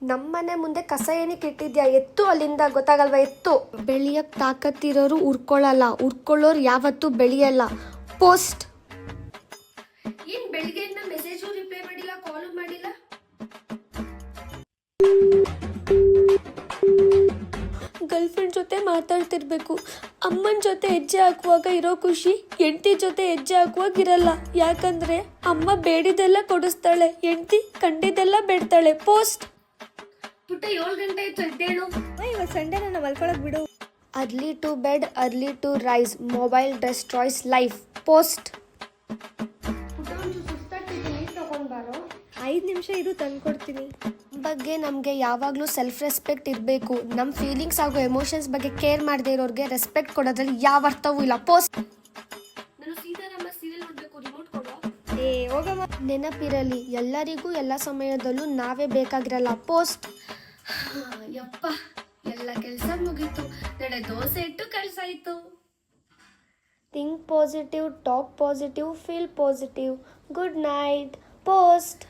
ನಮ್ಮನೆ ಮುಂದೆ ಕಸ ಏನಕ್ಕೆ ಇಟ್ಟಿದ್ಯಾ? ಎತ್ತು ಅಲ್ಲಿಂದ, ಗೊತ್ತಾಗಲ್ವಾ? ಎತ್ತು. ಬೆಳೆಯಕ್ಕೆ ತಾಕತ್ತಿರೋರು ಉರ್ಕೊಳ್ಳಲ್ಲ, ಉರ್ಕೊಳ್ಳೋರು ಯಾವತ್ತೂ ಬೆಳೆಯಲ್ಲ. ಪೋಸ್ಟ್. ಏನ್ ಬೆಳಿಗ್ಗೆಯಿಂದ ಮೆಸೇಜು ರಿಪ್ಲೈ ಮಾಡಿಲ್ಲ, ಕಾಲು ಮಾಡಿಲ್ಲ? ಗರ್ಲ್ಫ್ರೆಂಡ್ ಜೊತೆ ಮಾತಾಡ್ತಿರ್ಬೇಕು. ಅಮ್ಮನ ಜೊತೆ ಹೆಜ್ಜೆ ಹಾಕುವಾಗ ಇರೋ ಖುಷಿ ಹೆಂಡತಿ ಜೊತೆ ಹೆಜ್ಜೆ ಹಾಕುವಾಗ ಇರಲ್ಲ. ಯಾಕಂದ್ರೆ ಅಮ್ಮ ಬೇಡಿದೆಲ್ಲ ಕೊಡಿಸ್ತಾಳೆ, ಹೆಂಡತಿ ಕಂಡಿದ್ದೆಲ್ಲ ಬೇಡ್ತಾಳೆ. ಪೋಸ್ಟ್. ಪುಟ್ಟ 7 ಗಂಟೆ ಆಯ್ತು, ಎದ್ದೇಳು. ಇವತ್ತು ಸಂಡೇ ನಾನು ಮಲ್ಕೊಳಕ್ ಬಿಡು. Early to bed, early to rise. Mobile destroys life. Post. 5 ನಿಮಿಷ ಇರು, ತಂದ್ಕೊಡ್ತೀನಿ. ಬಗ್ಗೆ ನಮಗೆ ಯಾವಾಗಲೂ ಸೆಲ್ಫ್ ರೆಸ್ಪೆಕ್ಟ್ ಇರಬೇಕು. ನಮ್ಮ ಫೀಲಿಂಗ್ಸ್ ಹಾಗೂ ಎಮೋಷನ್ಸ್ ಬಗ್ಗೆ ಕೇರ್ ಮಾಡದೇ ಇರೋರಿಗೆ ರೆಸ್ಪೆಕ್ಟ್ ಕೊಡೋದ್ರಲ್ಲಿ ಯಾವ ಅರ್ಥವೂ ಇಲ್ಲ. ಪೋಸ್ಟ್. ನಾನು ಸೀತಾರಾಮ ಸೀರಿಯಲ್ ನೋಡಬೇಕು, ರಿಮೋಟ್ ಕೊಡು. ಹೋಗಮ್ಮ. ನೆನಪಿರಲಿ, ಎಲ್ಲರಿಗೂ ಎಲ್ಲ ಸಮಯದಲ್ಲೂ ನಾವೇ ಬೇಕಾಗಿರಲ್ಲ. ಪೋಸ್ಟ್. ಯಪ್ಪ, ಎಲ್ಲ ಕೆಲಸ ಮುಗೀತು. ನಡೆ ದೋಸೆ ಇಟ್ಟು ಕೆಲಸ ಆಯಿತು. Think positive, talk positive, feel positive. Good night. Post.